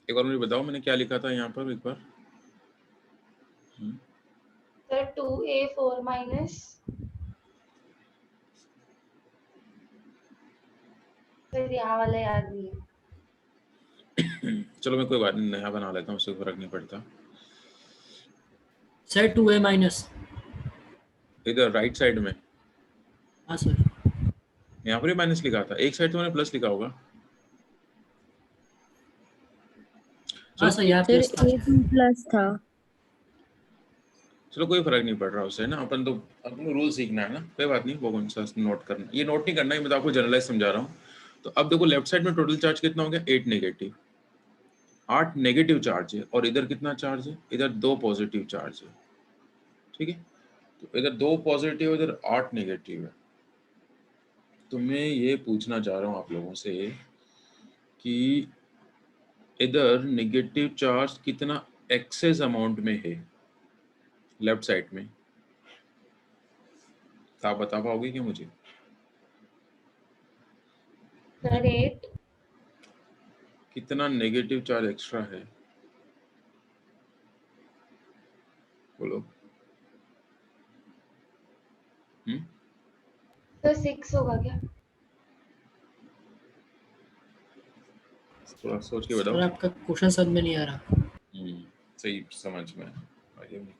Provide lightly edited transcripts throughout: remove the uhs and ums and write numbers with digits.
एक बार मुझे बताओ मैंने क्या लिखा था यहाँ पर एक बार। सर 2a4 माइनस, सर यहाँ वाला याद नहीं है। चलो मैं कोई बात नहीं, नया बना लेता हूँ, उससे फर्क नहीं पड़ता। सर 2a माइनस, इधर राइट साइड में हाँ सर, यहाँ पर ही माइनस लिखा था, एक साइड तो मैंने प्लस लिखा होगा। हाँ चलो सर यहाँ सर प्लस था। a2 प्लस था। चलो कोई फर्क नहीं पड़ रहा उससे ना, अपन तो अपने रूल सीखना है ना, कोई बात नहीं, वो कौन सा नोट करना, ये नोट नहीं करना है, मैं तो आपको जनरलाइज समझा रहा हूँ। तो अब देखो लेफ्ट साइड में टोटल चार्ज कितना हो गया, 8 नेगेटिव, 8 नेगेटिव चार्ज है, और इधर कितना चार्ज है, इधर 2 पॉजिटिव चार्ज है, ठीक है। तो इधर 2 पॉजिटिव, इधर 8 नेगेटिव है। तो मैं ये पूछना चाह रहा हूँ आप लोगों से कि इधर नेगेटिव चार्ज कितना एक्सेस अमाउंट में है लेफ्ट साइड में, तो आप बता पाओगे क्या मुझे? सर 8, कितना नेगेटिव चार्ज एक्स्ट्रा है, बोलो। सर 6 होगा क्या? थोड़ा सोच के बताओ। सर आपका क्वेश्चन समझ में नहीं आ रहा। सही समझ में,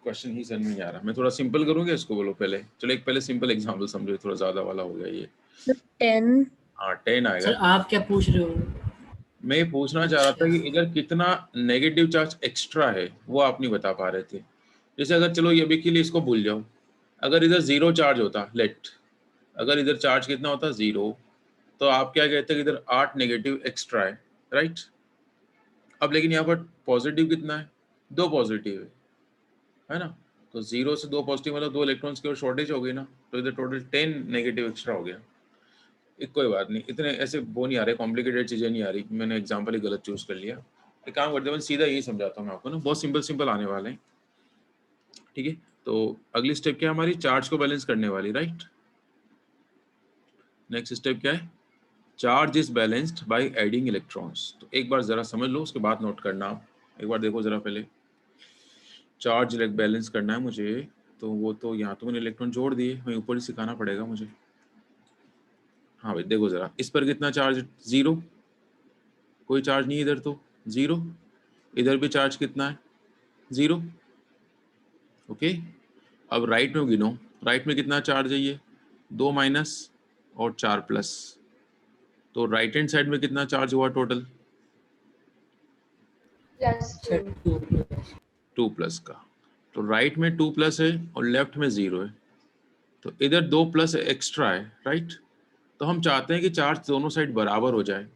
क्वेश्चन ही समझ में नहीं आ रहा। मैं थोड़ा सिंपल करूँगा इसको, बोलो पहले, चलो एक पहले सिंपल एग्जांपल समझो, थोड़ा ज्यादा वाला हो गया ये। 10। हाँ 10 आएगा। सर आप क्या पूछ रहे हो? मैं ये पूछना चाह रहा था अच्छा, कि इधर कितना नेगेटिव चार्ज एक्स्ट्रा है, वो आप नहीं बता पा रहे थे। जैसे अगर चलो ये भी के लिए इसको भूल जाओ, अगर इधर 0 चार्ज होता, लेट अगर इधर चार्ज कितना होता 0, तो आप क्या कहते हैं कि इधर 8 नेगेटिव एक्स्ट्रा है, राइट। अब लेकिन यहाँ पर पॉजिटिव कितना है, 2 पॉजिटिव है ना। तो 0 से 2 पॉजिटिव मतलब 2 इलेक्ट्रॉन्स की और शॉर्टेज हो गई ना, तो इधर टोटल 10 नेगेटिव एक्स्ट्रा हो गया। एक कोई बात नहीं, इतने ऐसे वो नहीं आ रहे, कॉम्प्लिकेटेड चीज़ें नहीं आ रही, मैंने एग्जाम्पल ही गलत चूज कर लिया। एक काम करते हैं, मैं सीधा यही समझाता हूँ मैं आपको ना, बहुत सिंपल सिंपल आने वाले हैं, ठीक है। तो अगली स्टेप क्या है हमारी, चार्ज को बैलेंस करने वाली, राइट। नेक्स्ट स्टेप क्या है, charge is balanced by adding electrons. तो एक बार जरा समझ लो, उसके बाद नोट करना आप, एक बार देखो जरा पहले, चार्ज बैलेंस करना है मुझे, तो वो तो यहाँ तो मैंने इलेक्ट्रॉन जोड़ दिए, वहीं ऊपर ही सिखाना पड़ेगा मुझे। हाँ भाई देखो जरा, इस पर कितना चार्ज, 0, कोई चार्ज नहीं इधर, तो 0, इधर भी चार्ज कितना है, 0, ओके। अब राइट में गिनो, राइट में कितना चार्ज है, ये 2 माइनस और 4 प्लस, तो राइट हैंड साइड में कितना चार्ज हुआ टोटल, सर 2 2 प्लस का। तो राइट में 2 प्लस है और लेफ्ट में 0 है, तो इधर 2 प्लस एक्स्ट्रा है, राइट। तो हम चाहते हैं कि चार्ज दोनों साइड बराबर हो जाए।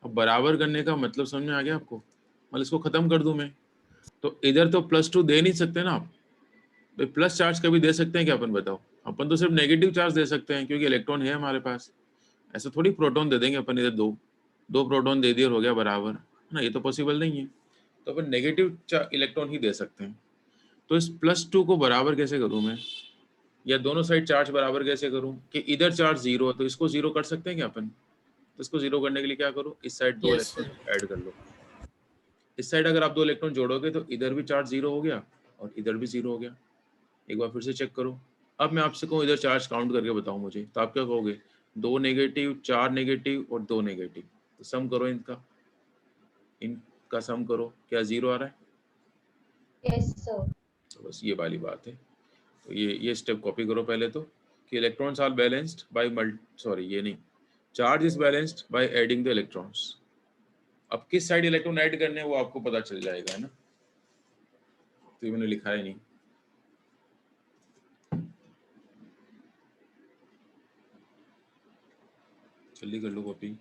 अब बराबर करने का मतलब समझ में आ गया आपको, मतलब इसको खत्म कर दूं मैं, तो इधर तो +2 दे नहीं सकते ना आप भाई, प्लस चार्ज कभी दे सकते हैं क्या अपन, बताओ। अपन तो सिर्फ नेगेटिव चार्ज दे सकते हैं क्योंकि इलेक्ट्रॉन है हमारे पास, ऐसा थोड़ी प्रोटॉन दे देंगे अपन, इधर दो दो प्रोटॉन दे दिए और हो गया बराबर, है ना, ये तो पॉसिबल नहीं है। तो अपन नेगेटिव इलेक्ट्रॉन ही दे सकते हैं। तो इस +2 को बराबर कैसे करूं मैं, या दोनों साइड चार्ज बराबर कैसे करूं, कि इधर चार्ज 0 है तो इसको 0 कर सकते हैं क्या अपन। तो इसको 0 करने के लिए क्या करो, इस side 2 yes electron sir, add कर लो। इस साइड अगर आप 2 इलेक्ट्रॉन जोड़ोगे तो इधर भी चार्ज 0 हो गया और इधर भी 0 हो गया। एक बार फिर से चेक करो। अब मैं आपसे कहूँ इधर चार्ज काउंट करके बताओ मुझे, तो आप क्या कहोगे, 2 नेगेटिव, 4 नेगेटिव और 2 नेगेटिव, तो सम करो इनका सम करो, क्या 0 आ रहा है। Yes sir. तो बस ये वाली बात है। तो ये स्टेप कॉपी करो पहले तो, कि electrons are balanced by sorry ये नहीं, charge is balanced by adding the electrons. अब किस साइड इलेक्ट्रॉन ऐड करने हैं वो आपको पता चल जाएगा, है ना। तो ये मैंने लिखा है नहीं, जल्दी कर लो कॉपी।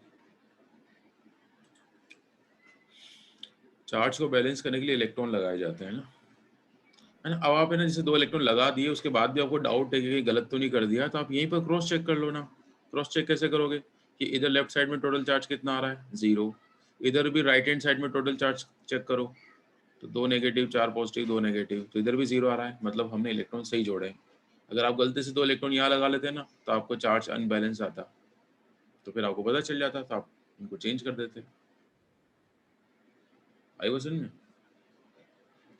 चार्ज को बैलेंस करने के लिए इलेक्ट्रॉन लगाए जाते हैं ना, है ना। अब आप है ना जैसे 2 इलेक्ट्रॉन लगा दिए, उसके बाद भी आपको डाउट है कि कहीं गलत तो नहीं कर दिया, तो आप यहीं पर क्रॉस चेक कर लो ना। क्रॉस चेक कैसे करोगे, कि इधर लेफ्ट साइड में टोटल चार्ज कितना आ रहा है, 0, इधर भी राइट हैंड साइड में टोटल चार्ज चेक करो, तो 2 नेगेटिव, 4 पॉजिटिव, 2 नेगेटिव, तो इधर भी 0 आ रहा है, मतलब हमने इलेक्ट्रॉन सही जोड़े हैं। अगर आप गलती से 2 इलेक्ट्रॉन यहाँ लगा लेते ना, तो आपको चार्ज अनबैलेंस आता, तो फिर आपको पता चल जाता, तो आप उनको चेंज कर देते। आई वो समझ में?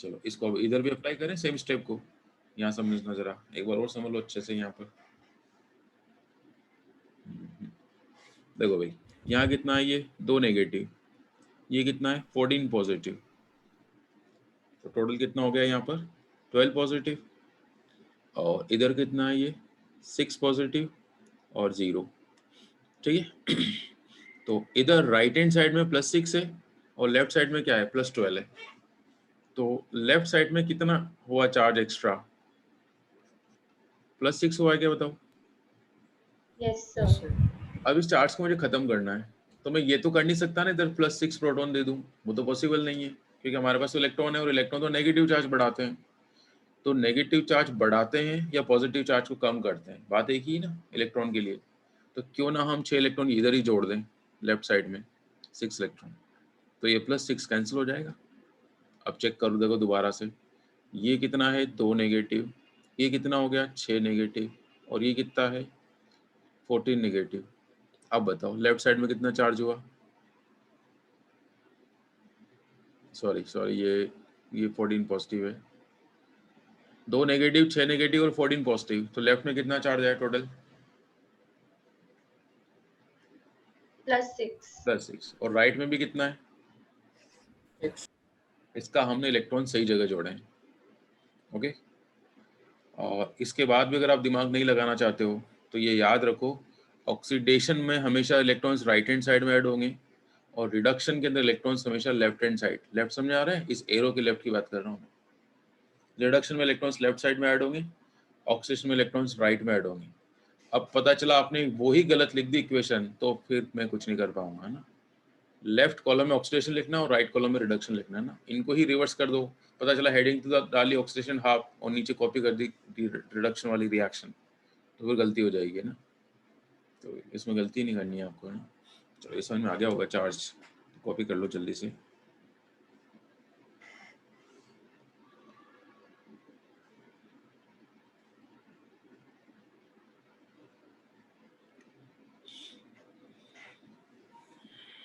चलो इसको अब इधर भी अप्लाई करें सेम स्टेप को, यहाँ समझना जरा एक बार और समझ लो अच्छे से यहाँ पर। देखो भाई यहाँ कितना है, ये 2 नेगेटिव, ये कितना है 14 पॉजिटिव, तो टोटल कितना हो गया यहाँ पर 12 पॉजिटिव, और इधर कितना है ये 6 पॉजिटिव और 0, ठीक है। तो इधर राइट हैंड साइड में +6 है और लेफ्ट साइड में क्या है +12 है, तो लेफ्ट साइड में कितना हुआ चार्ज एक्स्ट्रा, +6 हुआ है क्या बताओ। Yes Yes, sir. sir. अब इस चार्ज को मुझे खत्म करना है, तो मैं ये तो कर नहीं सकता ना इधर +6 प्रोटॉन दे दूं, वो तो पॉसिबल नहीं है क्योंकि हमारे पास इलेक्ट्रॉन है और इलेक्ट्रॉन तो नेगेटिव चार्ज बढ़ाते हैं, तो नेगेटिव चार्ज बढ़ाते हैं या पॉजिटिव चार्ज को कम करते हैं, बात एक ही है ना इलेक्ट्रॉन के लिए। तो क्यों ना हम 6 इलेक्ट्रॉन इधर ही जोड़ दें लेफ्ट साइड में 6 इलेक्ट्रॉन, तो ये +6 कैंसिल हो जाएगा। अब चेक करो देखो दोबारा से, ये कितना है 2 नेगेटिव, ये कितना हो गया 6 नेगेटिव, और ये कितना है 14 नेगेटिव। अब बताओ लेफ्ट साइड में कितना चार्ज हुआ, सॉरी ये 14 पॉजिटिव है, 2 नेगेटिव 6 नेगेटिव और 14 पॉजिटिव, तो लेफ्ट में कितना चार्ज है टोटल +6। +6, और राइट में भी कितना है, Six. इसका हमने इलेक्ट्रॉन सही जगह जोड़े हैं, ओके। और इसके बाद भी अगर आप दिमाग नहीं लगाना चाहते हो तो ये याद रखो, ऑक्सीडेशन में हमेशा इलेक्ट्रॉन्स राइट हैंड साइड में ऐड होंगे और रिडक्शन के अंदर इलेक्ट्रॉन्स हमेशा लेफ्ट हैंड साइड, लेफ्ट समझ आ रहा है, इस एरो के लेफ्ट की बात कर रहा हूँ। रिडक्शन में इलेक्ट्रॉन्स लेफ्ट साइड में ऐड होंगे, ऑक्सीडेशन में इलेक्ट्रॉन्स राइट में ऐड होंगे। अब पता चला आपने वही गलत लिख दी इक्वेशन, तो फिर मैं कुछ नहीं कर पाऊंगा ना। लेफ्ट कॉलम में ऑक्सीडेशन लिखना और राइट कॉलम में रिडक्शन लिखना है ना, इनको ही रिवर्स कर दो। पता चला हेडिंग तो डाली ऑक्सीडेशन हाफ और नीचे कॉपी कर दी रिडक्शन वाली रिएक्शन, तो फिर गलती हो जाएगी ना, तो इसमें गलती नहीं करनी है आपको ना। चलो ये समझ में आ गया होगा चार्ज, कॉपी कर लो जल्दी से।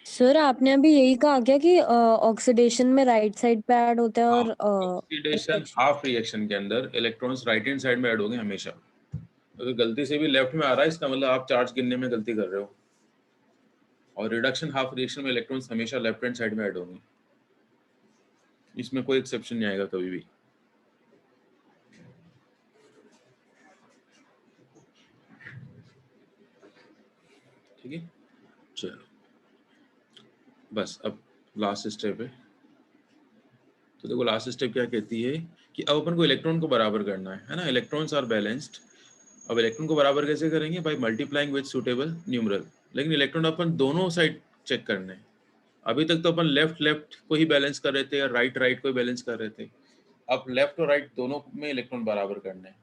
सर आपने अभी यही कहा क्या कि ऑक्सीडेशन में राइट साइड पे ऐड होता है और ऑक्सीडेशन हाफ रिएक्शन के अंदर इलेक्ट्रॉन्स राइट हैंड साइड में ऐड होंगे हमेशा। अगर गलती से भी लेफ्ट में आ रहा है इसका मतलब आप चार्ज गिनने में गलती कर रहे हो, और रिडक्शन हाफ रिएक्शन में इलेक्ट्रॉन्स हमेशा लेफ्ट हैंड साइड में ऐड होंगे, इसमें कोई एक्सेप्शन नहीं आएगा कभी भी। ठीक है चलो बस अब लास्ट स्टेप है। तो देखो लास्ट स्टेप क्या कहती है कि अब अपन को इलेक्ट्रॉन को बराबर करना है ना, इलेक्ट्रॉन्स आर बैलेंस्ड। अब इलेक्ट्रॉन को बराबर कैसे करेंगे, by multiplying with suitable numeral. लेकिन इलेक्ट्रॉन अपन दोनों साइड चेक करने हैं। अभी तक तो अपन लेफ्ट लेफ्ट को ही बैलेंस कर रहे थे या राइट राइट को ही बैलेंस कर रहे थे, अब लेफ्ट और राइट दोनों में इलेक्ट्रॉन बराबर करने हैं।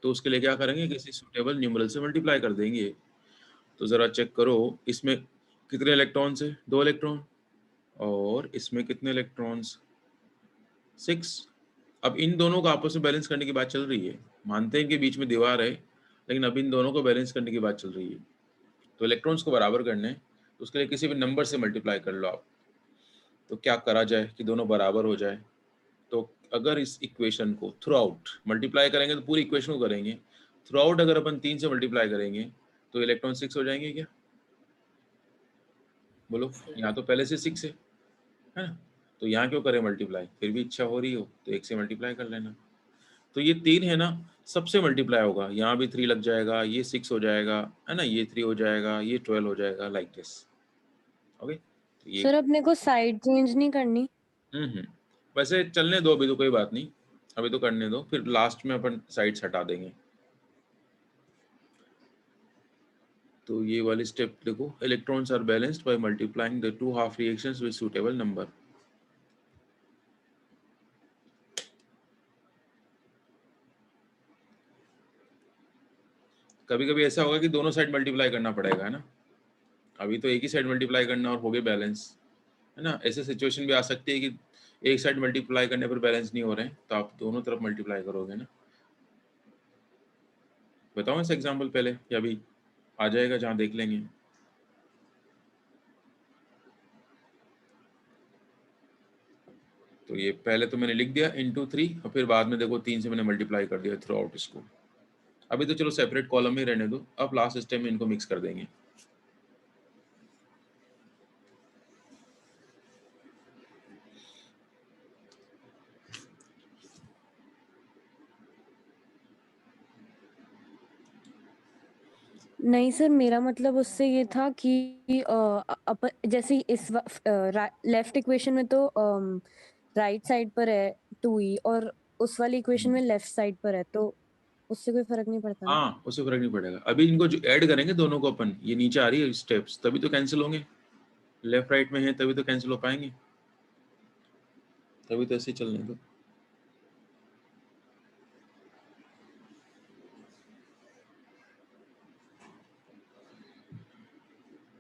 तो उसके लिए क्या करेंगे, किसी सूटेबल न्यूमरल से मल्टीप्लाई कर देंगे। तो जरा चेक करो इसमें कितने इलेक्ट्रॉन्स है, 2 इलेक्ट्रॉन, और इसमें कितने इलेक्ट्रॉन्स 6। अब इन दोनों को आपस में बैलेंस करने की बात चल रही है, मानते हैं कि बीच में दीवार है, लेकिन अब इन दोनों को बैलेंस करने की बात चल रही है। तो इलेक्ट्रॉन्स को बराबर करने हैं, तो उसके लिए किसी भी नंबर से मल्टीप्लाई कर लो आप। तो क्या करा जाए कि दोनों बराबर हो जाए, तो अगर इस इक्वेशन को थ्रू आउट मल्टीप्लाई करेंगे तो पूरी इक्वेशन को करेंगे, थ्रू आउट अगर अपन 3 से मल्टीप्लाई करेंगे तो इलेक्ट्रॉन 6 हो जाएंगे क्या, बोलो। यहाँ तो पहले से 6 है ना, तो यहाँ क्यों करें मल्टीप्लाई, फिर भी इच्छा हो रही हो तो 1 से मल्टीप्लाई कर लेना। तो ये 3 है ना, सबसे मल्टीप्लाई होगा, यहाँ भी 3 लग जाएगा, ये 6 हो जाएगा है ना, ये 3 हो जाएगा, ये 12 हो जाएगा, लाइक दिस। ओके तो ये सर अपने को साइड चेंज नहीं करनी। वैसे चलने दो, अभी तो कोई बात नहीं, अभी तो करने दो, फिर लास्ट में अपन साइड्स हटा देंगे। तो ये वाली स्टेप देखो, electrons are balanced by multiplying the two half reactions with suitable number. कभी कभी ऐसा होगा कि दोनों साइड मल्टीप्लाई करना पड़ेगा है ना, अभी तो एक ही साइड मल्टीप्लाई करना और हो गए बैलेंस है ना। ऐसे सिचुएशन भी आ सकती है कि एक साइड मल्टीप्लाई करने पर बैलेंस नहीं हो रहे हैं, तो आप दोनों तरफ मल्टीप्लाई करोगे ना। बताओ ऐसा एग्जांपल पहले, या अभी आ जाएगा जहाँ देख लेंगे। तो ये पहले तो मैंने लिख दिया इंटू 3 और फिर बाद में देखो 3 से मैंने मल्टीप्लाई कर दिया थ्रू आउट इसको। अभी तो चलो सेपरेट कॉलम ही रहने दो, अब लास्ट स्टेप में इनको मिक्स कर देंगे। नहीं सर, मेरा मतलब उससे ये था कि जैसे इस लेफ्ट इक्वेशन में तो राइट साइड पर है 2e और उस वाली इक्वेशन में लेफ्ट साइड पर है, तो उससे कोई फर्क नहीं पड़ता ना? हाँ, उससे फर्क नहीं पड़ेगा। अभी इनको जो ऐड करेंगे दोनों को अपन, ये नीचे आ रही है स्टेप्स, तभी तो कैंसिल होंगे। लेफ्ट राइट में है तभी तो कैंसिल हो पाएंगे, तभी तो ऐसे ही चलने दो।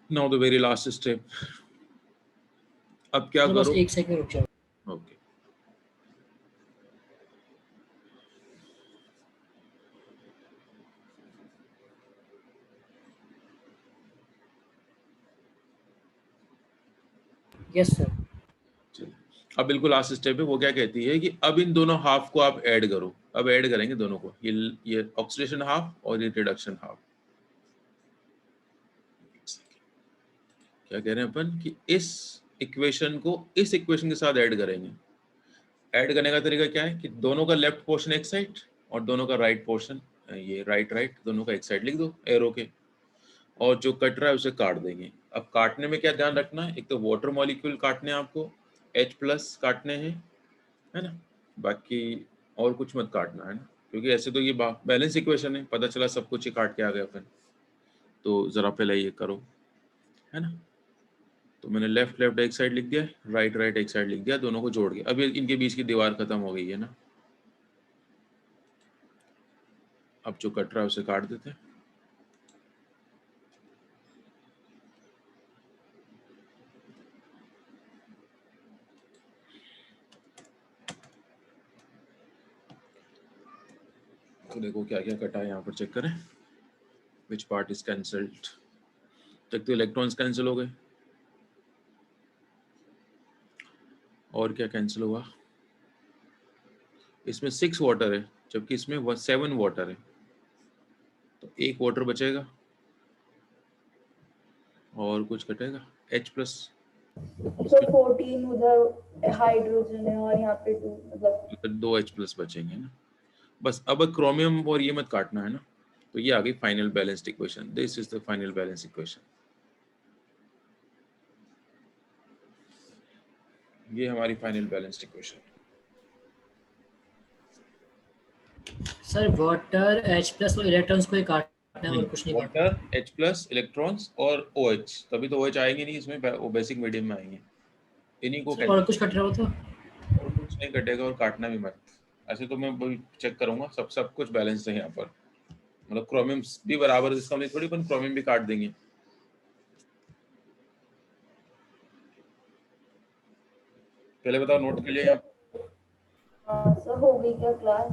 Now the very last step. अब क्या सर बस करो? 1 सेकंड रुक जाओ। Okay, yes sir. चलिए अब बिल्कुल लास्ट स्टेप है। वो क्या कहती है कि अब इन दोनों हाफ को आप ऐड करो। अब ऐड करेंगे दोनों को, ये ऑक्सीडेशन हाफ और ये रिडक्शन हाफ। क्या कह रहे हैं अपन कि इस इक्वेशन को इस इक्वेशन के साथ ऐड करेंगे। ऐड करने का तरीका क्या है कि दोनों का लेफ्ट पोर्शन एक साइड और दोनों का राइट पोर्शन, ये राइट दोनों का एक साइड लिख दो एरो के, और जो कट रहा है उसे काट देंगे। अब काटने में क्या ध्यान रखना है, एक तो वाटर मॉलिक्यूल काटने हैं आपको, H+ काटने हैं, है ना, बाकी और कुछ मत काटना, है ना, क्योंकि ऐसे तो ये बैलेंस इक्वेशन है, पता चला सब कुछ ही काट के आ गए अपन। तो जरा पहले ये करो, है ना। तो मैंने लेफ्ट लेफ्ट एक साइड लिख दिया, राइट राइट एक साइड लिख दिया, दोनों को जोड़ के अब ये इनके बीच की दीवार खत्म हो गई है ना। अब जो कट रहा है उसे काट देते हैं। तो देखो क्या क्या कटा है यहाँ पर, चेक करें विच पार्ट इज कैंसल्ड। तक तो इलेक्ट्रॉन्स कैंसिल हो गए, और क्या कैंसिल हुआ, इसमें 6 वाटर है जबकि इसमें 7 वाटर है, तो 1 वाटर बचेगा और कुछ कटेगा H+। तो 14 उधर हाइड्रोजन है और यहाँ पे 2, मतलब 2 H+ बचेंगे ना। बस अब क्रोमियम और ये मत काटना, है ना। तो ये आ गई final balanced equation. This is the final balance equation. ये हमारी final balanced equation. Sir water H+ और इलेक्ट्रॉन्स को ही काटना है और कुछ नहीं काटना। वाटर H+ इलेक्ट्रॉन्स और OH, तभी तो OH आएंगे नहीं इसमें, वो बेसिक मीडियम में आएंगे। इन्हीं को सर और कुछ कट रहा हो तो और कुछ नहीं कटेगा, और काटना भी मत। ऐसे तो मैं चेक करूंगा सब कुछ बैलेंस है यहाँ पर, मतलब क्रोमियम भी बराबर है, इसका मतलब थोड़ी अपन क्रोमियम भी काट देंगे। पहले बताओ नोट कर लिया यहाँ। हाँ सर, हो गई क्या क्लास?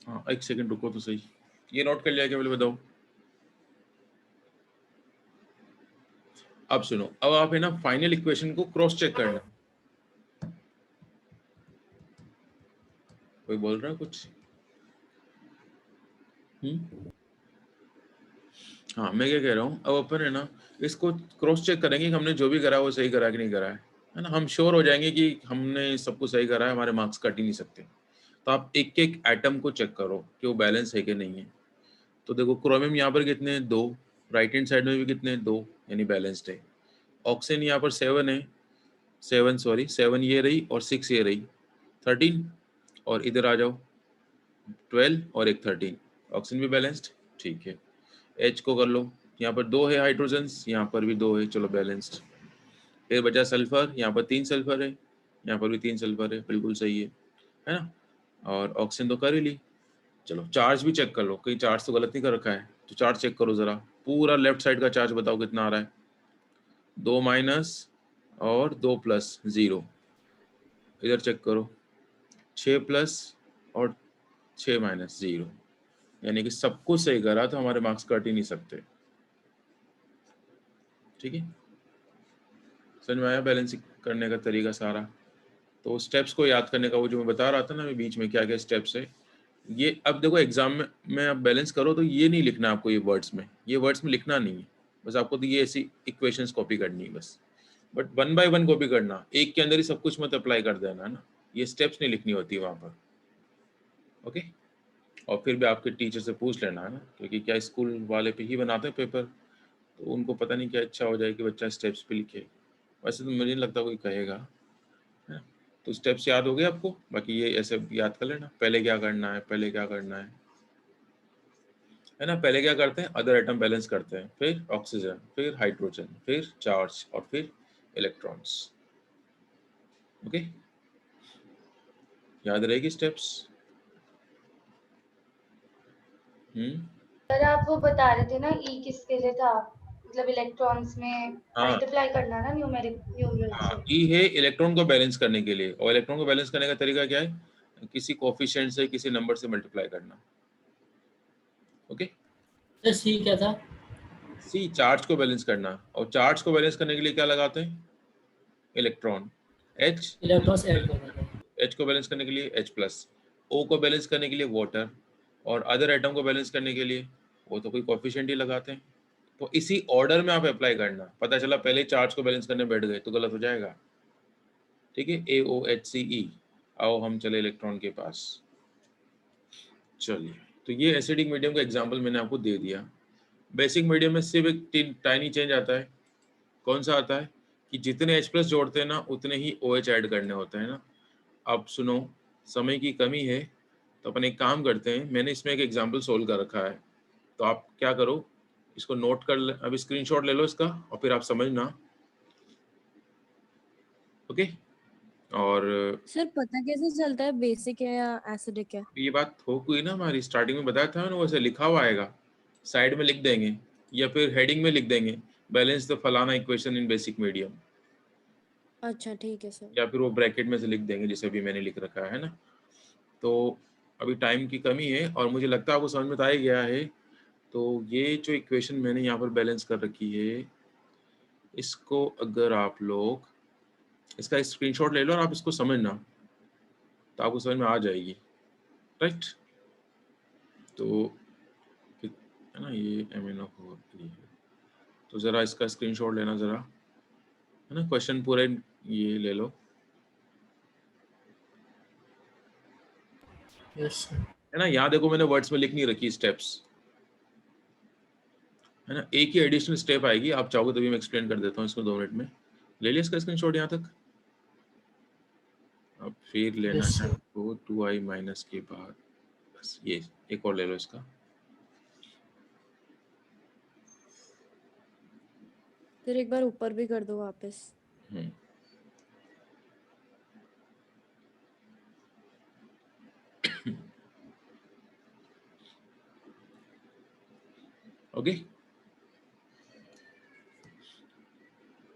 हाँ, एक सेकंड रुको तो सही, ये नोट कर लिया क्या पहले बताओ। अब सुनो, अब आप है ना फाइनल इक्वेशन को क्रॉस चेक करना। कोई बोल रहा है कुछ? हाँ, मैं क्या कह रहा हूँ, अब अपन है ना इसको क्रॉस चेक करेंगे कि हमने जो भी करा वो सही करा कि नहीं करा है ना। हम श्योर हो जाएंगे कि हमने सब कुछ सही करा है, हमारे मार्क्स कट ही नहीं सकते। तो आप एक एक एटम को चेक करो कि वो बैलेंस है कि नहीं है। तो देखो क्रोमियम यहाँ पर कितने हैं, 2, राइट हैंड साइड में भी कितने हैं, 2, यानी बैलेंस्ड है। ऑक्सीजन यहाँ पर 7 है, 7 ये रही और 6 ये रही, 13, और इधर आ जाओ 12 और एक 13, ऑक्सीजन भी बैलेंस्ड, ठीक है। H को कर लो, यहाँ पर 2 है हाइड्रोजन्स, यहाँ पर भी 2 है, चलो बैलेंस्ड। फिर बचा सल्फर, यहाँ पर 3 सल्फर है, यहाँ पर भी 3 सल्फर है, बिल्कुल सही है ना। और ऑक्सीजन तो कर ही ली। चलो चार्ज भी चेक कर लो, कहीं चार्ज तो गलत नहीं कर रखा है, तो चार्ज चेक करो जरा, पूरा लेफ्ट साइड का चार्ज बताओ कितना आ रहा है। 2 माइनस और 2 प्लस, 0। इधर चेक करो, 6 प्लस और 6 माइनस, 0। यानी कि सब कुछ सही करा तो हमारे मार्क्स कट ही नहीं सकते। ठीक है, समझ में आया बैलेंस करने का तरीका सारा? तो स्टेप्स को याद करने का वो जो मैं बता रहा था ना, बीच में क्या क्या स्टेप्स है ये। अब देखो एग्जाम में आप बैलेंस करो तो ये नहीं लिखना आपको, ये वर्ड्स में लिखना नहीं है, बस आपको तो ये ऐसी इक्वेशंस कॉपी करनी है बस। बट 1 बाय 1 कॉपी करना, एक के अंदर ही सब कुछ मत अप्लाई कर देना है ना, ये स्टेप्स नहीं लिखनी होती वहाँ पर। ओके, और फिर भी आपके टीचर से पूछ लेना है ना, क्योंकि क्या स्कूल वाले पे ही बनाते हैं पेपर, तो उनको पता नहीं क्या इच्छा हो जाए कि बच्चा स्टेप्स पे लिखे। वैसे तो मुझे नहीं लगता कोई कहेगा, है ना। तो स्टेप्स याद हो गए आपको, बाकी ये ऐसे याद कर लेना, पहले क्या करना है, पहले क्या करना है ना। पहले क्या करते हैं, अदर एटम बैलेंस करते हैं, फिर ऑक्सीजन, फिर हाइड्रोजन, फिर चार्ज, और फिर इलेक्ट्रॉन्स। ओके, याद रहेगी स्टेप्स। सर आप वो बता रहे थे ना ई किसके लिए था, मतलब इलेक्ट्रॉन्स में हाँ मल्टीप्लाई करना ना न्यूमरल हाँ, से। ई है इलेक्ट्रॉन को बैलेंस करने के लिए, और इलेक्ट्रॉन को बैलेंस करने का तरीका क्या है, किसी कोफिशिएंट से किसी नंबर से मल्टीप्लाई करना। ओके, सर सी क्या था? सी चार्ज को बैलेंस करना, और चार्ज को बैलेंस करने के लिए क्या लगाते हैं, इलेक्ट्रॉन। एच, इलेक्ट्रॉन्स ऐड करना था। एच को बैलेंस करने के लिए H प्लस, O को बैलेंस करने के लिए वाटर, और अदर एटम को बैलेंस करने के लिए वो तो कोई कोफिशिएंट ही लगाते हैं। तो इसी ऑर्डर में आप अप्लाई करना। पता चला पहले चार्ज को बैलेंस करने बैठ गए तो गलत हो जाएगा। ठीक है, AOHCe, आओ हम चले इलेक्ट्रॉन के पास। चलिए, तो ये एसिडिक मीडियम का एग्जाम्पल मैंने आपको दे दिया। बेसिक मीडियम में सिर्फ एक टाइनी चेंज आता है। कौन सा आता है कि जितने H प्लस जोड़ते हैं ना उतने ही OH ऐड करने होते हैं ना। अब सुनो, समय की कमी है तो अपन एक काम करते हैं, मैंने इसमें एक एग्जांपल सोल्व कर रखा है, तो आप क्या करो, इसको नोट कर ले, अभी स्क्रीनशॉट ले लो इसका, और फिर आप समझना। ओके, और सर पता कैसे चलता है बेसिक है या एसिडिक है? ये बात हो गई ना हमारी, स्टार्टिंग में बताया था ना, वैसे लिखा हुआ आएगा, साइड में लिख देंगे या फिर हेडिंग में लिख देंगे, बैलेंस द फलाना इक्वेशन इन बेसिक मीडियम, अच्छा ठीक है सर। या फिर वो ब्रैकेट में से लिख देंगे जैसे अभी मैंने लिख रखा है ना। तो अभी टाइम की कमी है और मुझे लगता है आपको समझ में तो आ ही गया है। तो ये जो इक्वेशन मैंने यहाँ पर बैलेंस कर रखी है, इसको अगर आप लोग इसका स्क्रीनशॉट ले लो और आप इसको समझना, तो आपको समझ में आ जाएगी, राइट। तो है ना, ये MnO4 है, तो ज़रा इसका स्क्रीनशॉट लेना ज़रा, है ना, क्वेश्चन पूरे ये ले लो, यस सर। है ना। यहाँ देखो मैंने वर्ड्स में लिख नहीं रखी स्टेप्स, है ना, एक ही एडिशनल स्टेप आएगी, आप चाहोगे तभी मैं एक्सप्लेन कर देता हूँ इसको 2 मिनट में। ले लिया इसका स्क्रीनशॉट यहाँ तक। अब फिर लेना यस है सर। आपको 2i माइनस के बाद, बस ये एक और ले लो इसका। फिर एक बार ऊपर भी कर दो वापस। हम्म, ओके,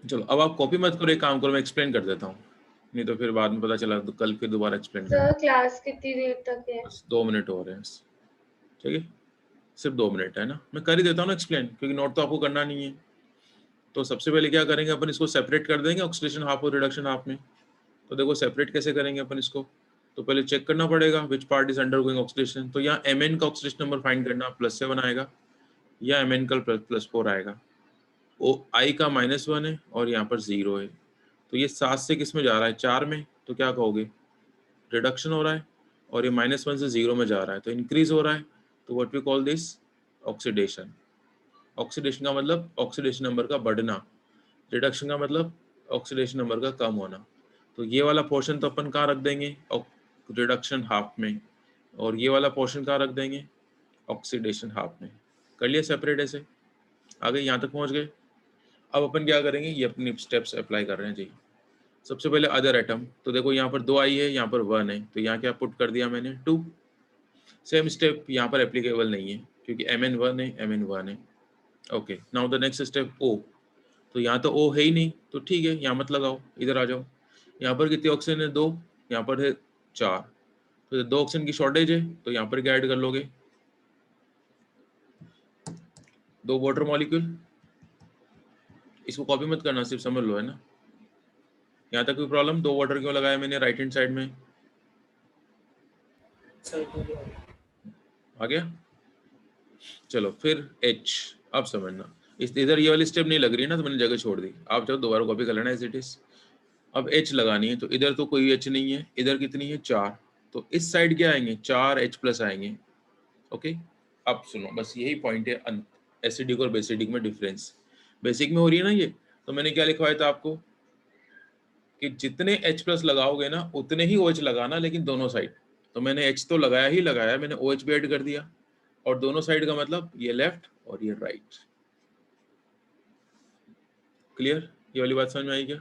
चलो अब आप कॉपी मत करो, एक काम करो मैं एक्सप्लेन कर देता हूँ, नहीं तो फिर बाद में पता चला तो कल फिर दोबारा एक्सप्लेन करना। सर क्लास कितनी देर तक है? बस 2 मिनट हो रहे हैं बस, ठीक है, सिर्फ 2 मिनट है ना, मैं कर ही देता हूँ ना एक्सप्लेन, क्योंकि नोट तो आपको करना नहीं है। तो सबसे पहले क्या करेंगे अपन, इसको सेपरेट कर देंगे ऑक्सीडेशन हाफ और रिडक्शन हाफ में। तो देखो सेपरेट कैसे करेंगे अपन इसको, तो पहले चेक करना पड़ेगा which part is undergoing oxidation. तो यहाँ Mn का ऑक्सीडेशन नंबर फाइंड करना, +7 आएगा, या Mn का +4 आएगा। ओ I का -1 है और यहाँ पर 0 है, तो ये 7 से किस में जा रहा है, 4 में, तो क्या कहोगे, रिडक्शन हो रहा है, और ये -1 से 0 में जा रहा है तो इंक्रीज हो रहा है, तो what we call this, oxidation. Oxidation का मतलब ऑक्सीडेशन नंबर का बढ़ना, रिडक्शन का मतलब ऑक्सीडेशन नंबर का कम होना। तो ये वाला पोर्शन तो अपन कहाँ रख देंगे, रिडक्शन हाफ में, और ये वाला पोर्शन कहाँ रख देंगे, ऑक्सीडेशन हाफ में। कर लिया सेपरेट ऐसे, आगे यहाँ तक पहुँच गए। अब अपन क्या करेंगे, ये अपनी स्टेप्स अप्लाई कर रहे हैं जी। सबसे पहले अदर एटम, तो देखो यहाँ पर 2 आई है, यहाँ पर 1 है, तो यहाँ क्या पुट कर दिया मैंने 2। सेम स्टेप यहाँ पर एप्लीकेबल नहीं है क्योंकि Mn 1 है, Mn 1 है। Okay, now the next step O, तो यहाँ तो O है ही नहीं, तो ठीक है यहाँ मत लगाओ, इधर आ जाओ। यहाँ पर कितने ऑक्सीजन है, 2, यहाँ पर है 4, तो 2 ऑक्सीजन की शॉर्टेज है, तो यहाँ पर क्या ऐड कर लोगे, 2 वाटर मॉलिक्यूल। इसको कॉपी मत करना, सिर्फ समझ लो, है ना। यहाँ तक कोई प्रॉब्लम? 2 वाटर क्यों लगाया मैंने राइट हैंड साइड में? सर आ गया? चलो फिर H, अब समझना, इस इधर ये वाली स्टेप नहीं लग रही ना, तो मैंने जगह छोड़ दी। आप चाहो दोबारा कॉपी कर लेना एज इट इज। अब H लगानी है, तो इधर तो कोई H नहीं है, इधर कितनी है 4, तो इस साइड क्या आएंगे 4H प्लस आएंगे। ओके, अब सुनो, बस यही पॉइंट है एसिडिक और बेसिडिक में डिफरेंस। बेसिक में हो रही है ना ये, तो मैंने क्या लिखवाया था आपको कि जितने H प्लस लगाओगे ना उतने ही OH लगाना, लेकिन दोनों साइड। तो मैंने H तो लगाया ही लगाया, मैंने OH भी ऐड कर दिया, और दोनों साइड का मतलब ये लेफ्ट और ये राइट। क्लियर? ये वाली बात समझ में आई क्या?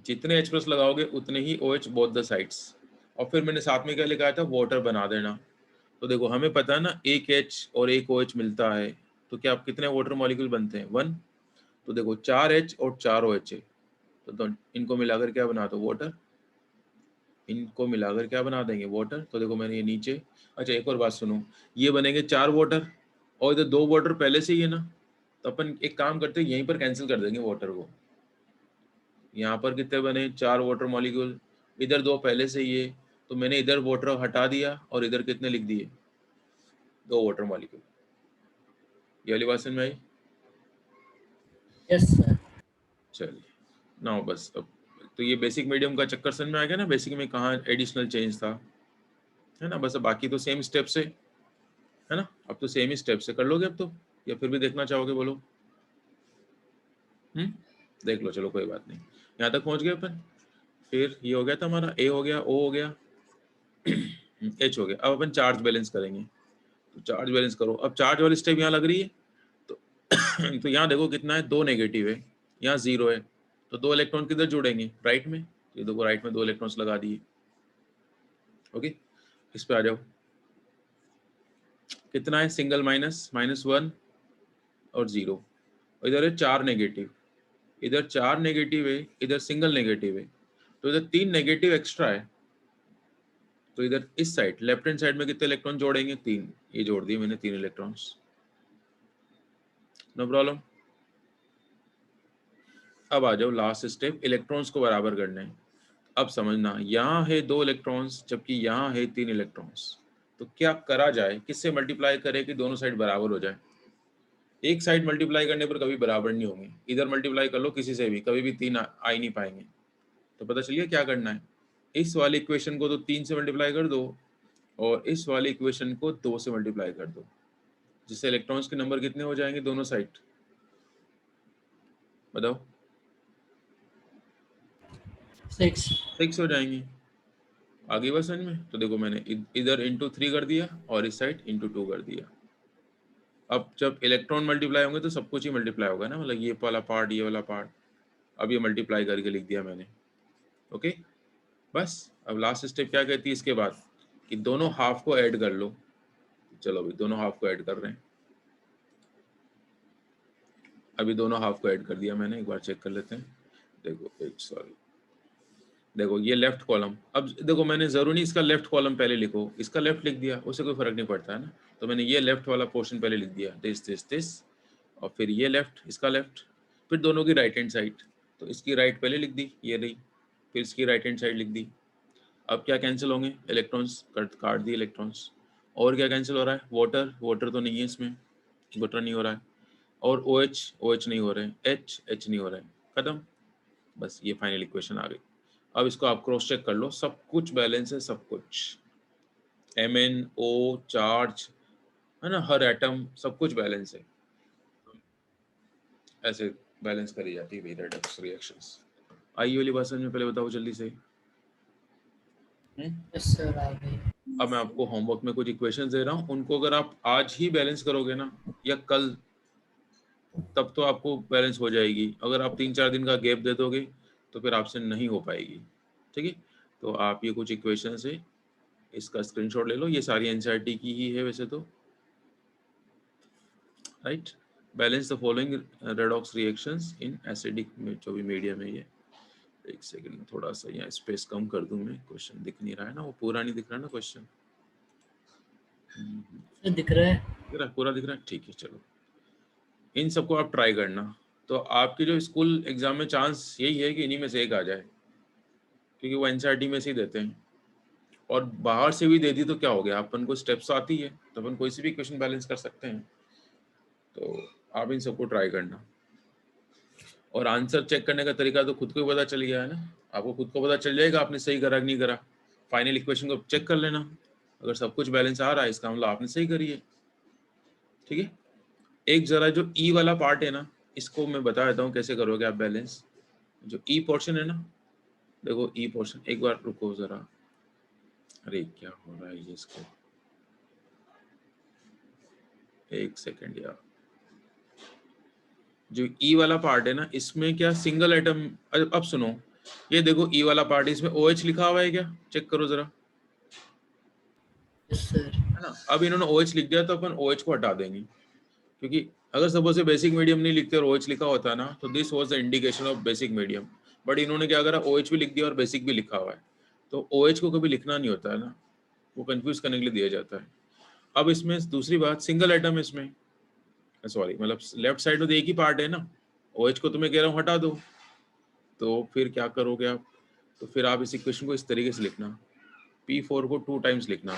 जितने H प्लस लगाओगे उतने ही OH बोथ द साइड्स। और फिर मैंने साथ में क्या लिखा था, वाटर बना देना। तो देखो हमें पता है ना, एक H और एक OH मिलता है, तो क्या आप कितने वाटर मॉलिक्यूल बनते हैं 1। तो देखो 4H और 4 OH है, तो इनको मिलाकर क्या बना दो वाटर, इनको मिलाकर क्या बना देंगे वाटर। तो देखो मैंने ये नीचे, अच्छा एक और बात सुनो, ये बनेंगे 4 वाटर और इधर 2 वाटर पहले से ही है ना, तो अपन एक काम करते हैं यहीं पर कैंसिल कर देंगे वाटर को। यहाँ पर कितने बने 4 वाटर मॉलिक्यूल, इधर 2 पहले से ही है, तो मैंने इधर वाटर हटा दिया और इधर कितने लिख दिए 2 वाटर मॉलिक्यूल। ये वाली बात समझ में आई? Yes sir. चलिए ना बस अब तो ये बेसिक मीडियम का चक्कर समझ में आ गया ना, बेसिक में कहाँ एडिशनल चेंज था, है ना। बस अब बाकी तो सेम स्टेप से है ना, अब तो सेम ही स्टेप से कर लोगे अब तो, या फिर भी देखना चाहोगे बोलो? देख लो, चलो कोई बात नहीं, यहाँ तक पहुँच गए अपन। फिर ये हो गया था हमारा, ए हो गया, ओ हो गया, एच हो गया। अब अपन चार्ज बैलेंस करेंगे, तो चार्ज बैलेंस करो। अब चार्ज वाली स्टेप यहाँ लग रही है, तो तो यहाँ देखो कितना है, 2 नेगेटिव है, यहाँ 0 है, तो 2 इलेक्ट्रॉन किधर जुड़ेंगे राइट में, ये देखो राइट में 2 इलेक्ट्रॉन्स लगा दिए। ओके, इस पे आ जाओ, कितना है सिंगल माइनस, -1 और 0, इधर है 4 नेगेटिव, इधर 4 नेगेटिव है, इधर सिंगल नेगेटिव है, तो इधर 3 नेगेटिव एक्स्ट्रा है। तो इधर इस साइड लेफ्ट हैंड साइड में कितने इलेक्ट्रॉन जोड़ेंगे 3, ये जोड़ दिए मैंने 3 इलेक्ट्रॉन्स, नो प्रॉब्लम। अब आ जाओ लास्ट स्टेप, इलेक्ट्रॉन्स को बराबर करने हैं। अब समझना, यहाँ है 2 इलेक्ट्रॉन्स जबकि यहाँ है 3 इलेक्ट्रॉन्स, तो क्या करा जाए, किससे मल्टीप्लाई करें कि दोनों साइड बराबर हो जाए। एक साइड मल्टीप्लाई करने पर कभी बराबर नहीं होंगे, इधर मल्टीप्लाई कर लो किसी से भी, कभी भी 3 आ ही नहीं पाएंगे। तो पता चलिए क्या करना है, इस वाली इक्वेशन को तो 3 से मल्टीप्लाई कर दो और इस वाली इक्वेशन को 2 से मल्टीप्लाई कर दो, जिससे इलेक्ट्रॉन्स के नंबर कितने हो जाएंगे दोनों साइड, बताओ? 6 हो जाएंगे। आगे बस समझ में? तो देखो मैंने इधर इंटू 3 कर दिया और इस साइड इंटू 2 कर दिया। अब जब इलेक्ट्रॉन मल्टीप्लाई होंगे तो सब कुछ ही मल्टीप्लाई होगा ना, मतलब ये वाला पार्ट, ये वाला पार्ट, अब ये मल्टीप्लाई करके लिख दिया मैंने। ओके, बस अब लास्ट स्टेप क्या कहती है इसके बाद, कि दोनों हाफ को ऐड कर लो। चलो अभी दोनों हाफ को ऐड कर रहे हैं, अभी दोनों हाफ को ऐड कर दिया मैंने, एक बार चेक कर लेते हैं। देखो सॉरी, देखो ये लेफ्ट कॉलम, अब देखो मैंने जरूरी नहीं इसका लेफ्ट कॉलम पहले लिखो, इसका लेफ्ट लिख दिया, उससे कोई फर्क नहीं पड़ता है ना। तो मैंने ये लेफ्ट वाला पोर्शन पहले लिख दिया, दिस, और फिर ये लेफ्ट, इसका लेफ्ट, फिर दोनों की राइट हैंड साइड, तो इसकी राइट पहले लिख दी, ये रही, फिर इसकी राइट हैंड साइड लिख दी। अब क्या कैंसिल होंगे, इलेक्ट्रॉन्स काट दिए इलेक्ट्रॉन्स, और क्या कैंसिल हो रहा है, वाटर तो नहीं है इसमें, वाटर नहीं हो रहा है, और OH नहीं हो रहे हैं, H नहीं हो रहा है, खत्म। बस ये फाइनल इक्वेशन आ गई। अब इसको आप क्रॉस चेक कर लो, सब कुछ बैलेंस है, सब कुछ MnO चार्ज है ना, हर एटम सब कुछ बैलेंस है। ऐसे बैलेंस करी जाती है रेडॉक्स रिएक्शंस। आई वाली बात समझ में, पहले बताओ जल्दी से। यस सर आ गई। अब मैं आपको होमवर्क में कुछ इक्वेशंस दे रहा हूँ, उनको अगर आप आज ही बैलेंस करोगे ना या कल, तब तो आपको बैलेंस हो जाएगी। अगर आप 3-4 दिन का गैप दे दोगे तो फिर आपसे नहीं हो पाएगी, ठीक है। तो आप ये कुछ इक्वेशंस है, इसका स्क्रीनशॉट ले लो, ये सारी एनसीईआरटी की ही है वैसे तो, right. Balance the following redox reactions in acidic में, जो भी मीडियम है ये। एक सेकंड, थोड़ा सा यहाँ स्पेस कम कर दूं मैं, क्वेश्चन दिख नहीं रहा है ना, वो पूरा नहीं दिख रहा ना क्वेश्चन, दिख रहा है। पूरा दिख रहा है, ठीक है। चलो इन सबको आप ट्राई करना, तो आपके जो स्कूल एग्जाम में चांस यही है कि इन्हीं में से एक आ जाए, क्योंकि वो एनसीईआरटी में से ही देते हैं। और बाहर से भी दे दी तो क्या हो गया, अपन को स्टेप्स आती है तो अपन कोई सी भी इक्वेशन बैलेंस कर सकते हैं। तो आप इन सबको ट्राई करना। और आंसर चेक करने का तरीका तो खुद को ही पता चल गया है ना, आपको खुद को पता चल जाएगा आपने सही करा कि नहीं करा। फाइनल इक्वेशन को चेक कर लेना, अगर सब कुछ बैलेंस आ रहा है इसका मतलब आपने सही करी है। ठीक है, एक जरा जो ई वाला पार्ट है ना, इसको मैं बता देता हूँ कैसे करोगे आप बैलेंस। जो ई पोर्शन है ना, देखो ई पोर्शन, एक बार रुको जरा, अरे क्या हो रहा है ये, इसको एक सेकेंड यार। जो ई वाला पार्ट है ना, इसमें क्या सिंगल आइटम, अब सुनो, ये देखो ई वाला पार्ट, इसमें OH लिखा हुआ है क्या, चेक करो जरा, यस सर। है ना। अब इन्होंने OH लिख दिया तो अपन OH को हटा देंगे, क्योंकि अगर सपोज से बेसिक मीडियम नहीं लिखते और OH लिखा होता ना, तो this was the indication of basic medium. But इन्होंने क्या करा, OH भी लिख दिया और बेसिक भी लिखा हुआ है, तो OH को कभी लिखना नहीं होता है ना, वो कंफ्यूज करने के लिए दिया जाता है। अब इसमें दूसरी बात, सिंगल आइटम इसमें, सॉरी मतलब लेफ्ट साइड में तो एक ही पार्ट है ना, OH को तो मैं कह रहा हूँ हटा दो, तो फिर क्या करोगे आप, तो फिर आप इस इक्वेशन को इस तरीके से लिखना, P4 को 2 टाइम्स लिखना,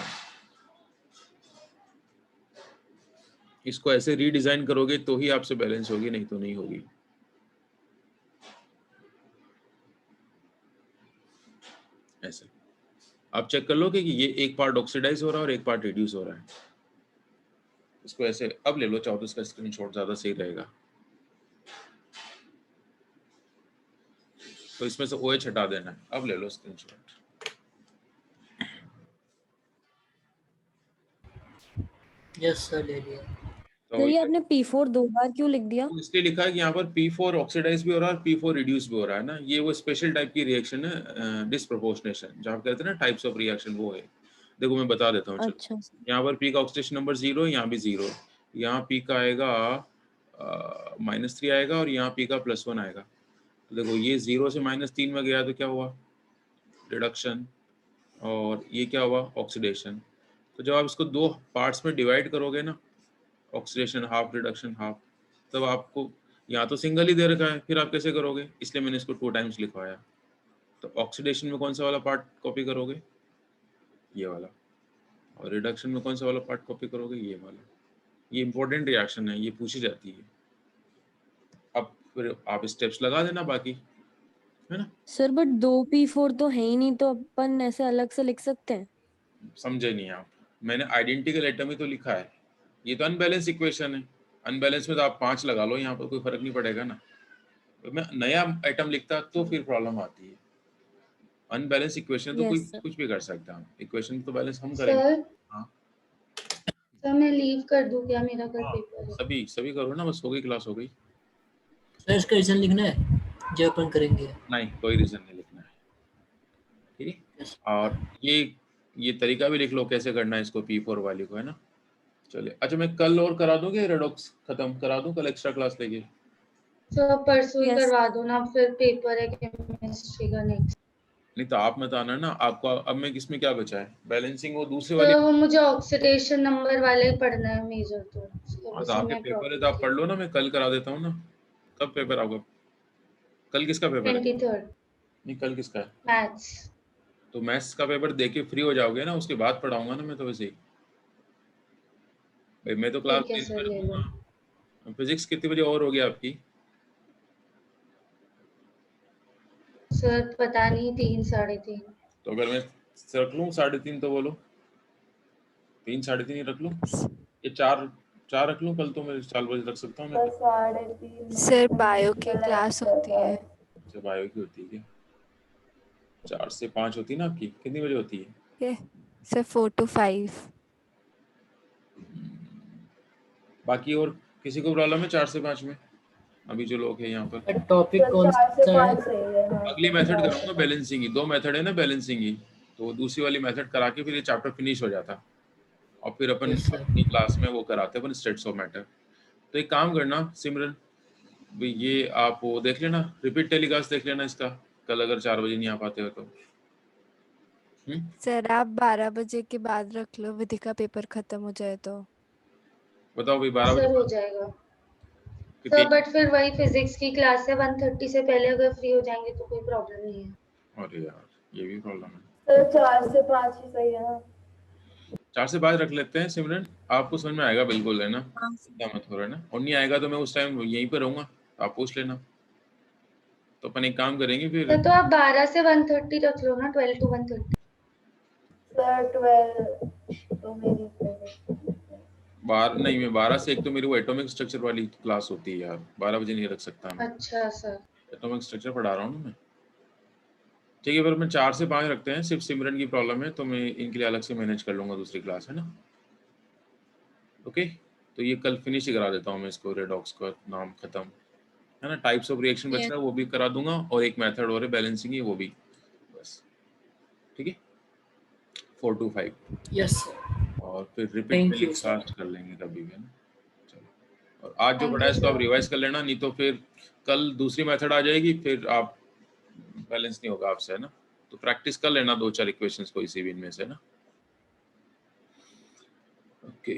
इसको ऐसे रीडिजाइन करोगे तो ही आपसे बैलेंस होगी, नहीं तो नहीं होगी। ऐसे आप चेक कर लो कि ये एक पार्ट ऑक्सीडाइज हो रहा है और एक पार्ट रिड्यूस हो रहा है। इसको ऐसे अब ले लो, चाहो तो इसका स्क्रीनशॉट ज्यादा सही रहेगा। तो इसमें से OH हटा देना है, अब ले लो स्क्रीनशॉट। यस सर, ले लिया। तो ये आपने P4 2 बार क्यों लिख दिया? इसलिए लिखा है कि यहाँ पर P4 ऑक्सीडाइज भी हो रहा है और P4 रिड्यूस भी हो रहा है ना, ये वो स्पेशल टाइप की रिएक्शन है, डिसप्रोपोर्शनेशन, जहाँ कहते हैं ना टाइप्स ऑफ रिएक्शन, वो है। देखो मैं बता देता हूँ, चलो अच्छा सर। यहाँ पर P का ऑक्सीडेशन नंबर 0 है, यहाँ भी 0, यहाँ P का आएगा -3 आएगा और यहाँ P का +1 आएगा। तो देखो ये 0 से -3 में गया तो क्या हुआ, रिडक्शन, और ये क्या हुआ, ऑक्सीडेशन। तो जब आप इसको 2 पार्ट्स में डिवाइड करोगे ना, ऑक्सीडेशन हाफ, रिडक्शन हाफ, तब आपको यहाँ तो सिंगल ही दे रखा है, फिर आप कैसे करोगे, इसलिए मैंने इसको 2 टाइम्स लिखवाया। तो ऑक्सीडेशन में कौन सा वाला पार्ट कॉपी करोगे, ये वाला, और रिडक्शन में कौन सा वाला पार्ट कॉपी करोगे, ये वाला। ये इंपॉर्टेंट रिएक्शन है, ये पूछी जाती है। अब फिर आप स्टेप्स लगा देना बाकी, है ना। सर बट 2P4 तो है ही नहीं, तो अपन ऐसे अलग से लिख सकते हैं? समझे नहीं आप, मैंने आइडेंटिकल एटम ही तो लिखा है, ये तो अनबैलेंस इक्वेशन है। अनबैलेंस में तो आप 5 लगा लो, यहाँ पर कोई फर्क नहीं पड़ेगा ना। तो मैं नया आइटम लिखता तो फिर प्रॉब्लम आती है। अनबैलेंस इक्वेशन तो कोई यस सर। कुछ भी कर सकता है, इक्वेशन तो बैलेंस हम करेंगे। सर हाँ सर मैं लीव कर दूं क्या, मेरा कल पेपर है। सभी सभी करो ना, बस हो गई, क्लास हो गई। सर इसका रीजन लिखना है जो अपन करेंगे। नहीं, कोई रीजन नहीं लिखना है, ठीक है। यस। और ये तरीका भी लिख लो कैसे करना है इसको, P4 वाली को, है ना। चलिए, अच्छा मैं कल और करा दूं कि रेडॉक्स खत्म करा दूं, कल एक्स्ट्रा क्लास लेके। सर परसों ही Yes. करवा दो ना, फिर पेपर है केमिस्ट्री का नेक्स्ट। नहीं तो आप मत आना ना, आपको अब मैं किसमें क्या बचा है, बैलेंसिंग वो दूसरे वाली। सर वो मुझे ऑक्सीडेशन नंबर वाले ही पढ़ना है मेजर, तो हाँ तो उसी आपके में पेपर है प्रॉब्लम तो आप थी। पढ़ लो ना, मैं कल करा देता हूँ ना। कब पेपर आपका, कल किसका पेपर है? 23rd नहीं कल किसका है? मैथ्स। तो मैथ्स का पेपर देके फ्री हो जाओगे ना, उसके बाद पढ़ाऊंगा ना मैं तो वैसे ही। भाई मैं तो क्लास ठीक है सर, ले लो। फिजिक्स कितने बजे और होगी आपकी? सर पता नहीं, 3 साढ़े 3। तो अगर मैं रख लूँ 3:30 तो बोलो, 3 3:30 ही रख लूँ, ये 4 रख लूँ, कल तो मैं 4 बजे रख सकता हूँ मैं। 3:30 सर बायो की क्लास होती है। अच्छा बायो की होती है क्या? 4 से 5 होती है ना आपकी, कितनी बजे होती है? ये सर 4 to 5। बाकी और किसी को प्रॉब्लम है 4 से 5 में, अभी जो लोग हैं यहाँ पर? टॉपिक कौन 4 से सा 5 है? सही है। हाँ, अगली मेथड 4 करूंगा से 5। बैलेंसिंग की, 2 मेथड है ना बैलेंसिंग की, तो दूसरी वाली मेथड करा के फिर ये चैप्टर फिनिश हो जाता, और फिर अपन Yes, sir. अपनी क्लास में वो कराते अपन स्टेट्स ऑफ मैटर। तो एक काम करना सिमरन, भाई ये आप वो देख लेना, रिपीट टेलीकास्ट देख लेना इसका, कल अगर 4 बजे नहीं आ पाते हो तो। सर आप 12 बजे के बाद रख लो, विधि का पेपर खत्म हो जाए तो। बताओ भाई 12 सर बजे हो जाएगा। आपके सर 3 बट फिर वही फिजिक्स की क्लास है 1:30 से पहले अगर फ्री हो जाएंगे तो कोई प्रॉब्लम नहीं है। अरे यार ये भी प्रॉब्लम है। सर 4 से 5 ही सही है ना? 4 से 5 रख लेते हैं सिमरन, आपको समझ में आएगा बिल्कुल, है ना? चिंता मत हो, रहा है ना? और नहीं आएगा तो मैं उस टाइम यहीं पर रहूंगा, आप पूछ लेना। तो अपन एक काम करेंगे फिर, सर तो आप 12 से 1:30 रख लो ना, 12 to 1:30। सर 12 तो मेरी नहीं मैं 12 से 1 तो मेरी वो एटॉमिक स्ट्रक्चर वाली क्लास होती है यार, 12 बजे नहीं रख सकता मैं, अच्छा सर। एटॉमिक स्ट्रक्चर पढ़ा रहा हूँ ना मैं। ठीक है, फिर मैं 4 से 5 रखते हैं, सिर्फ सिमरन की प्रॉब्लम है तो मैं इनके लिए अलग से मैनेज कर लूंगा दूसरी क्लास, है ना? ओके, तो ये कल फिनिश ही करा देता हूँ मैं इसको, रेडॉक्स का नाम खत्म, है ना? टाइप्स ऑफ रिएक्शन बच Yes. रहा है वो भी करा दूंगा, और एक मेथड और है बैलेंसिंग की, वो भी, बस ठीक है। 4 to 5 यस सर। और फिर रिपीट Thank पे you, sir. कास्ट कर लेंगे कभी भी, है ना? चलो, और आज जो Thank पढ़ा है you, इसको आप sir. रिवाइज कर लेना, नहीं तो फिर कल दूसरी मेथड आ जाएगी, फिर आप बैलेंस नहीं होगा आपसे, है ना? तो प्रैक्टिस कर लेना 2-4 इक्वेशंस कोई सी भी इनमें से, है ना? ओके।